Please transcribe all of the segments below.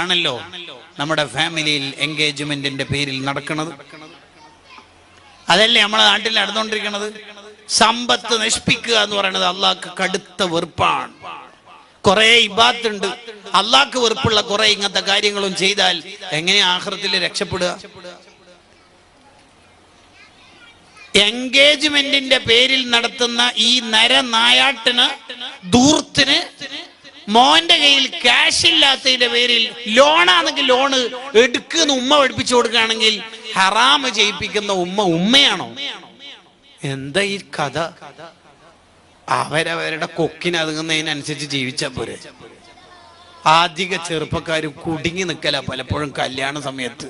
ആണല്ലോ നമ്മുടെ ഫാമിലിയിൽ എൻഗേജ്മെന്റിന്റെ പേരിൽ നടക്കുന്നത്. അതല്ലേ നമ്മുടെ നാട്ടിൽ നടന്നുകൊണ്ടിരിക്കുന്നത്. സമ്പത്ത് നശിപ്പിക്കുക എന്ന് പറയുന്നത് അള്ളാഹ്ക്ക് കടുത്ത വെറുപ്പാണ്. കുറെ ഇബാദത്തുണ്ട്, അള്ളാഹ്ക്ക് വെറുപ്പുള്ള കുറെ ഇങ്ങനത്തെ കാര്യങ്ങളും ചെയ്താൽ എങ്ങനെ ആഖിറത്തിൽ രക്ഷപ്പെടുക? എൻഗേജ്മെന്റിന്റെ പേരിൽ നടത്തുന്ന ഈ നരനായാട്ടിന്, ധൂർത്തിന്, മോന്റെ കയ്യിൽ ക്യാഷ് ഇല്ലാത്തതിന്റെ പേരിൽ ലോണാണെങ്കിൽ ലോണ് എടുക്കുന്ന ഉമ്മ പഠിപ്പിച്ചു കൊടുക്കുകയാണെങ്കിൽ ഹറാമ് ചെയ്യിപ്പിക്കുന്ന ഉമ്മയാണോ? എന്താ ഈ കഥ? അവരവരുടെ കൊക്കിന് അതുങ്ങുന്നതിനനുസരിച്ച് ജീവിച്ചാ പോരെ. അധിക ചെറുപ്പക്കാരും കുടുങ്ങി നിൽക്കല പലപ്പോഴും കല്യാണ സമയത്ത്.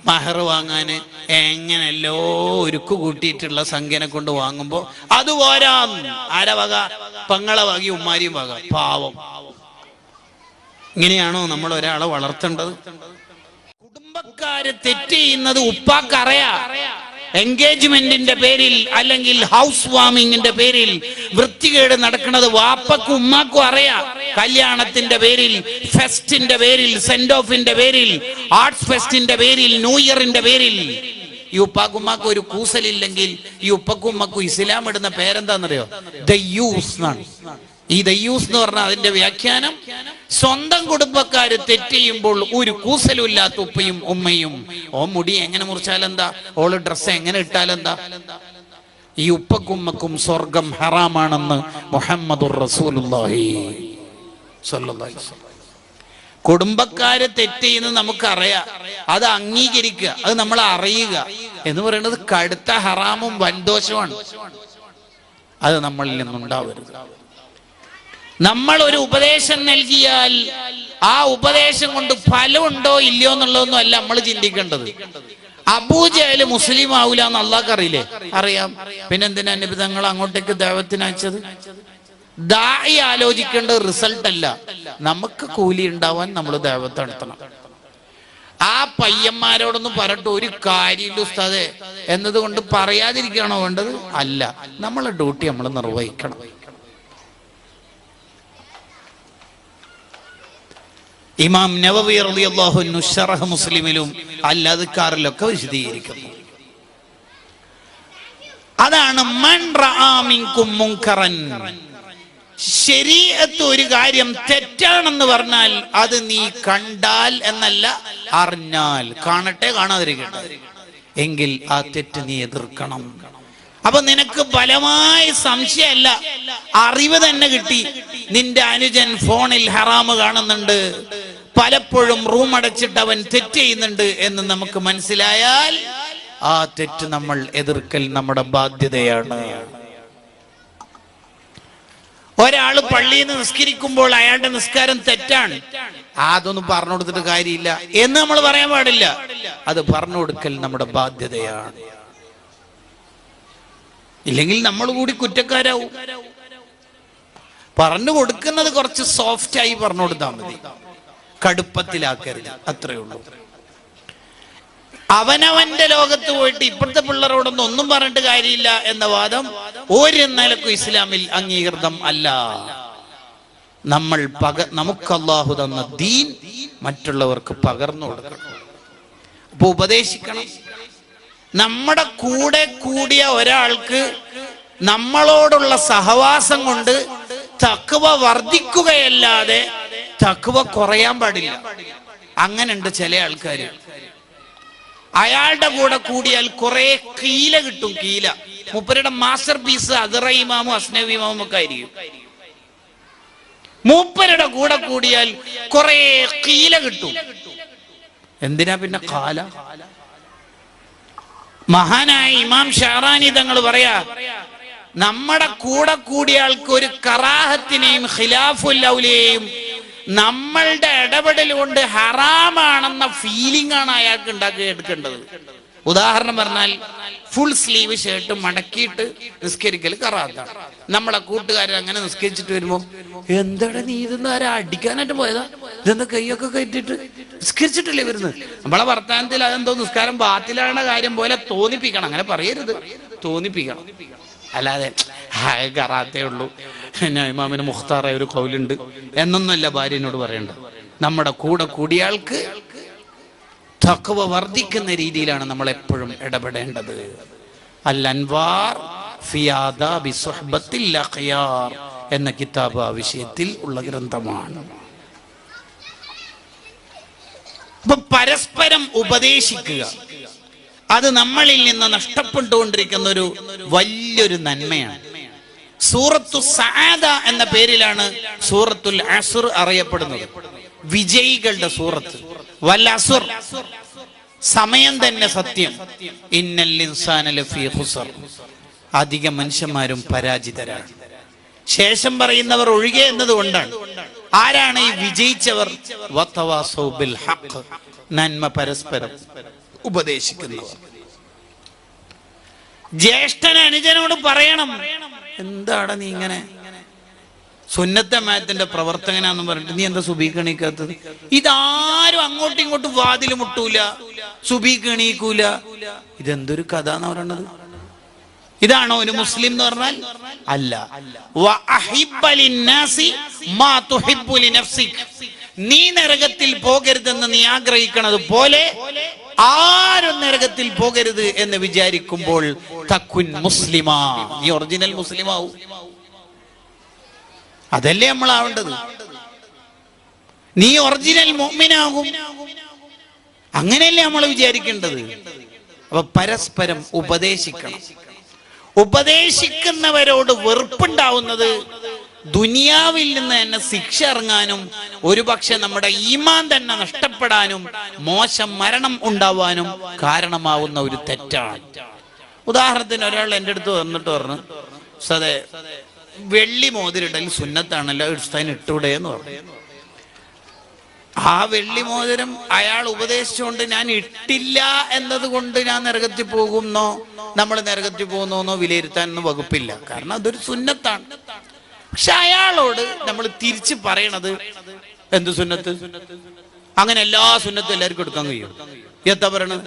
മഹർ വാങ്ങാന് എങ്ങനെല്ലോ ഒരുക്കു കൂട്ടിയിട്ടുള്ള സംഖ്യനെ കൊണ്ട് വാങ്ങുമ്പോ അത് പോരാ. ആര വക? പെങ്ങളെ വകി ഉമ്മാരിയും വക. പാവം. ഇങ്ങനെയാണോ നമ്മൾ ഒരാളെ വളർത്തേണ്ടത്? കുടുംബക്കാര് തെറ്റ് ചെയ്യുന്നത് ഉപ്പാക്കറിയാ. എൻഗേജ്മെന്റിന്റെ പേരിൽ അല്ലെങ്കിൽ ഹൗസ് വാമിങ്ങിന്റെ പേരിൽ വൃത്തികേട് നടക്കുന്നത് വാപ്പക്കും ഉമ്മാക്കും അറിയാം. കല്യാണത്തിന്റെ പേരിൽ, ഫെസ്റ്റിന്റെ പേരിൽ, സെന്റ് ഓഫിന്റെ പേരിൽ, ആർട്സ് ഫെസ്റ്റിന്റെ പേരിൽ, ന്യൂ ഇയറിന്റെ പേരിൽ ഈ ഉപ്പാക്കുമ്മാക്കും ഒരു കൂസലില്ലെങ്കിൽ ഈ ഉപ്പക്കും ഉമ്മക്കും ഇസ്ലാം ഇടുന്ന പേരെന്താന്നറിയോ? ദയ്യൂസ് എന്നാണ്. ഈ ദയ്യൂസ് എന്ന് പറഞ്ഞാൽ അതിന്റെ വ്യാഖ്യാനം സ്വന്തം കുടുംബക്കാര് തെറ്റ് ചെയ്യുമ്പോൾ ഒരു കൂസലും ഇല്ലാത്ത ഉപ്പയും ഉമ്മയും. ഓ മുടി എങ്ങനെ മുറിച്ചാലെന്താ, ഓള് ഡ്രസ്സ് എങ്ങനെ ഇട്ടാലെന്താ? ഈ ഉപ്പക്കുമ്മക്കും സ്വർഗം ഹറാമാണെന്ന് മുഹമ്മദുർ റസൂലുള്ളാഹി സ്വല്ലല്ലാഹി അലൈഹി വസല്ലം. കുടുംബക്കാര് തെറ്റ് ചെയ്യുന്നത് നമുക്കറിയാം, അത് അംഗീകരിക്കുക, അത് നമ്മൾ അറിയുക എന്ന് പറയുന്നത് കടുത്ത ഹറാമും വൻദോഷമാണ്. അത് നമ്മളിൽ നിന്നുണ്ടാവരുത്. നമ്മൾ ഒരു ഉപദേശം നൽകിയാൽ ആ ഉപദേശം കൊണ്ട് ഫലമുണ്ടോ ഇല്ലയോ എന്നുള്ളതൊന്നും അല്ല നമ്മൾ ചിന്തിക്കേണ്ടത്. അബൂജഹല് മുസ്ലിം ആവൂല എന്ന് അള്ളാഹ്ക്ക് അറിയില്ലേ? അറിയാം. പിന്നെന്തിനാ നബി തങ്ങൾ അങ്ങോട്ടേക്ക് ദഅവത്തിന് അയച്ചത്? ദാഇ ആലോചിക്കേണ്ടത് റിസൾട്ട് അല്ല, നമുക്ക് കൂലി ഉണ്ടാവാൻ നമ്മൾ ദഅവത്ത് നടത്തണം. ആ പയ്യന്മാരോടൊന്നും പറഞ്ഞിട്ട് ഒരു കാര്യമില്ല ഉസ്താദേ എന്നതുകൊണ്ട് പറയാതിരിക്കണോ വേണ്ടത്? അല്ല, നമ്മളെ ഡ്യൂട്ടി നമ്മൾ നിർവഹിക്കണം. ഇമാം നവവി റളിയല്ലാഹു അൻഹു ശറഹ് മുസ്ലിമിലും അൽ അദ്കാറിലൊക്കെ വിശദീകരിക്കുന്നു. അതാണ് മൻ റആ മിൻകും മുൻകറൻ. ശരീഅത്ത് ഒരു കാര്യം തെറ്റാണെന്ന് പറഞ്ഞാൽ അത് നീ കണ്ടാൽ എന്നല്ല, അറിഞ്ഞാൽ. കാണട്ടെ കാണാതിരിക്കട്ടെ, എങ്കിൽ ആ തെറ്റ് നീ എതിർക്കണം. അപ്പൊ നിനക്ക് ബലമായ സംശയമല്ല, അറിവ് തന്നെ കിട്ടി. നിന്റെ അനുജൻ ഫോണിൽ ഹറാമ് കാണുന്നുണ്ട്, പലപ്പോഴും റൂം അടച്ചിട്ട് അവൻ തെറ്റ് ചെയ്യുന്നുണ്ട് എന്ന് നമുക്ക് മനസ്സിലായാൽ ആ തെറ്റ് നമ്മൾ എതിർക്കൽ നമ്മുടെ ബാധ്യതയാണ്. ഒരാള് പള്ളിയിൽ നിന്ന് നിസ്കരിക്കുമ്പോൾ അയാളുടെ നിസ്കാരം തെറ്റാണ്, അതൊന്നും പറഞ്ഞു കൊടുത്തിട്ട് കാര്യമില്ല എന്ന് നമ്മൾ പറയാൻ പാടില്ല. അത് പറഞ്ഞു കൊടുക്കൽ നമ്മുടെ ബാധ്യതയാണ്. ഇല്ലെങ്കിൽ നമ്മൾ കൂടി കുറ്റക്കാരാവും. പറഞ്ഞു കൊടുക്കുന്നത് കുറച്ച് സോഫ്റ്റായി പറഞ്ഞു കൊടുത്താൽ മതി, കടുപ്പത്തിലാക്കരുത്. അത്രയേ ഉള്ളൂ. അവനവന്റെ ലോകത്ത് പോയിട്ട് ഇപ്പോഴത്തെ പിള്ളേരോടൊന്നും ഒന്നും പറഞ്ഞിട്ട് കാര്യമില്ല എന്ന വാദം ഒരു നിലക്കും ഇസ്ലാമിൽ അംഗീകൃതം അല്ല. നമ്മൾ നമുക്ക് അല്ലാഹു തന്ന ദീൻ മറ്റുള്ളവർക്ക് പകർന്നു കൊടുക്കണം. അപ്പൊ ഉപദേശിക്കണം. നമ്മുടെ കൂടെ കൂടിയ ഒരാൾക്ക് നമ്മളോടുള്ള സഹവാസം കൊണ്ട് തഖ്വ വർദ്ധിക്കുകയല്ലാതെ തഖ്വ കുറയാൻ പാടില്ല. അങ്ങനെയുണ്ട് ചില ആൾക്കാര്. അയാളുടെ കൂടെ കൂടിയാൽ കുറെ കീല കിട്ടും. കീല മൂപ്പരുടെ മാസ്റ്റർ പീസ് അദറ ഇമാമും അസ്നവി ഇമാമും ഒക്കെ ആയിരിക്കും. മൂപ്പരുടെ കൂടെ കൂടിയാൽ കുറെ കീല കിട്ടും. എന്തിനാ പിന്നെ കാല? മഹാനായ ഇമാം ഷഅറാനി തങ്ങൾ പറയാ, നമ്മുടെ കൂടെ കൂടിയ ആൾക്ക് ഒരു കറാഹത്തിനെയും ഖിലാഫുൽ ഔലിയെയും നമ്മളുടെ ഇടപെടൽ കൊണ്ട് ഹറാമാണെന്ന ഫീലിംഗ് ആണ് അയാൾക്ക് എടുക്കേണ്ടത്. ഉദാഹരണം പറഞ്ഞാൽ ഫുൾ സ്ലീവ് ഷർട്ട് മടക്കിയിട്ട് നിസ്കരിക്കൽ കറാഹത്താണ്. നമ്മളെ കൂട്ടുകാരൻ അങ്ങനെ നിസ്കരിച്ചിട്ട് വരുമ്പോ, എന്താണ് നീ ഇതെന്ന് ആരാ അടിക്കാനായിട്ട് പോയതാ, ഇതെന്താ കൈയൊക്കെ കയറ്റിട്ട് നിസ്കരിച്ചിട്ടില്ലേ വരുന്നത്? നമ്മളെ വർത്താനത്തിൽ അതെന്തോ നിസ്കാരം ബാത്തിലാണ് കാര്യം പോലെ തോന്നിപ്പിക്കണം. അങ്ങനെ പറയരുത്, തോന്നിപ്പിക്കണം. അല്ലാതെ കറാത്തേ ഉള്ളൂ, ഇമാമിന് മുഖ്താറായ ഒരു കൗലുണ്ട് എന്നൊന്നുമല്ല ഭാര്യനോട് പറയേണ്ടത്. നമ്മുടെ കൂടെ കൂടിയാൾക്ക് തഖ്വ വർദ്ധിക്കുന്ന രീതിയിലാണ് നമ്മൾ എപ്പോഴും ഇടപെടേണ്ടത്. അൽ അൻവാർ ഫി ആദാബി സുഹ്ബത്തിൽ അഖ്യാർ എന്ന കിതാബ് ആ വിഷയത്തിൽ ഉള്ള ഗ്രന്ഥമാണ്. അപ്പൊ പരസ്പരം ഉപദേശിക്കുക, അത് നമ്മളിൽ നിന്ന് നഷ്ടപ്പെട്ടുകൊണ്ടിരിക്കുന്ന ഒരു വലിയൊരു നന്മയാണ്. സൂറത്തു സആദ എന്ന പേരിലാണ് സൂറത്തുൽ അസ്ർ അറിയപ്പെടുന്നത്. വിജയികളുടെ സൂറത്ത്. വൽ അസ്ർ, സമയം തന്നെ സത്യം. ഇന്നൽ ഇൻസാന ലഫീ ഖുസ്ർ, അധിക മനുഷ്യന്മാരും പരാജിതരാണ്. ശേഷം പറയുന്നവർ ഒഴികെ എന്നതുകൊണ്ടാണ്. ആരാണ് ഈ വിജയിച്ചവർ? വതവാസൗ ബിൽ ഹഖ്, നന്മ പരസ്പരം ഉപദേശിക്കുന്നവർ. ജ്യേഷ്ഠൻ അനുജനോട് പറയണം, എന്താണ് നീ ഇങ്ങനെ സുന്നത്തെ മാത്തിന്റെ പ്രവർത്തകനാന്ന് പറഞ്ഞിട്ട് നീ എന്താ സുബീക്ക് എണീക്കാത്തത്? ഇതാരും അങ്ങോട്ടും ഇങ്ങോട്ടും വാതിൽ മുട്ടൂല, സുബീക്ക് എണീക്കൂല. ഇതെന്തൊരു കഥ എന്ന് പറയണത്? ഇതാണോ ഒരു മുസ്ലിം എന്ന് പറഞ്ഞാൽ? അല്ല. നീ നരകത്തിൽ പോകരുതെന്ന് നീ ആഗ്രഹിക്കണത് പോലെ ആരും നരകത്തിൽ പോകരുത് എന്ന് വിചാരിക്കുമ്പോൾ തക്കുൻ മുസ്ലിമാ, നീ ഒറിജിനൽ മുസ്ലിമാവും. അതല്ലേ നമ്മളാവേണ്ടത്. നീ ഒറിജിനൽ മുഅ്മിനാകും, അങ്ങനെയല്ലേ നമ്മൾ വിചാരിക്കേണ്ടത്. അപ്പൊ പരസ്പരം ഉപദേശിക്കണം. ഉപദേശിക്കുന്നവരോട് വെറുപ്പുണ്ടാവുന്നത് ദുനിയാവിൽ നിന്ന് തന്നെ ശിക്ഷ ഇറങ്ങാനും ഒരുപക്ഷെ നമ്മുടെ ഈമാൻ തന്നെ നഷ്ടപ്പെടാനും മോശം മരണം ഉണ്ടാവാനും കാരണമാവുന്ന ഒരു തെറ്റാണ്. ഉദാഹരണത്തിന് ഒരാൾ എൻ്റെ അടുത്ത് വന്നിട്ട് പറഞ്ഞു, സതെ വെള്ളി മോതിരിടൽ സുന്നത്താണല്ലോ, ഉസ്താദിന് ഇട്ടൂടെ എന്ന് പറഞ്ഞു. ആ വെള്ളി മോതിരം അയാൾ ഉപദേശിച്ചുകൊണ്ട് ഞാൻ ഇട്ടില്ല എന്നത് കൊണ്ട് ഞാൻ നരകത്തിൽ പോകുന്നോ നമ്മൾ നരകത്തിൽ പോകുന്നോന്നോ വിലയിരുത്താനൊന്നും വകുപ്പില്ല. കാരണം അതൊരു സുന്നത്താണ്. പക്ഷെ അയാളോട് നമ്മൾ തിരിച്ച് പറയണത് എന്ത് സുന്നത്ത്? അങ്ങനെ എല്ലാ സുന്നത്തും എല്ലാവർക്കും എടുക്കാൻ കഴിയും. എന്താ പറയണത്?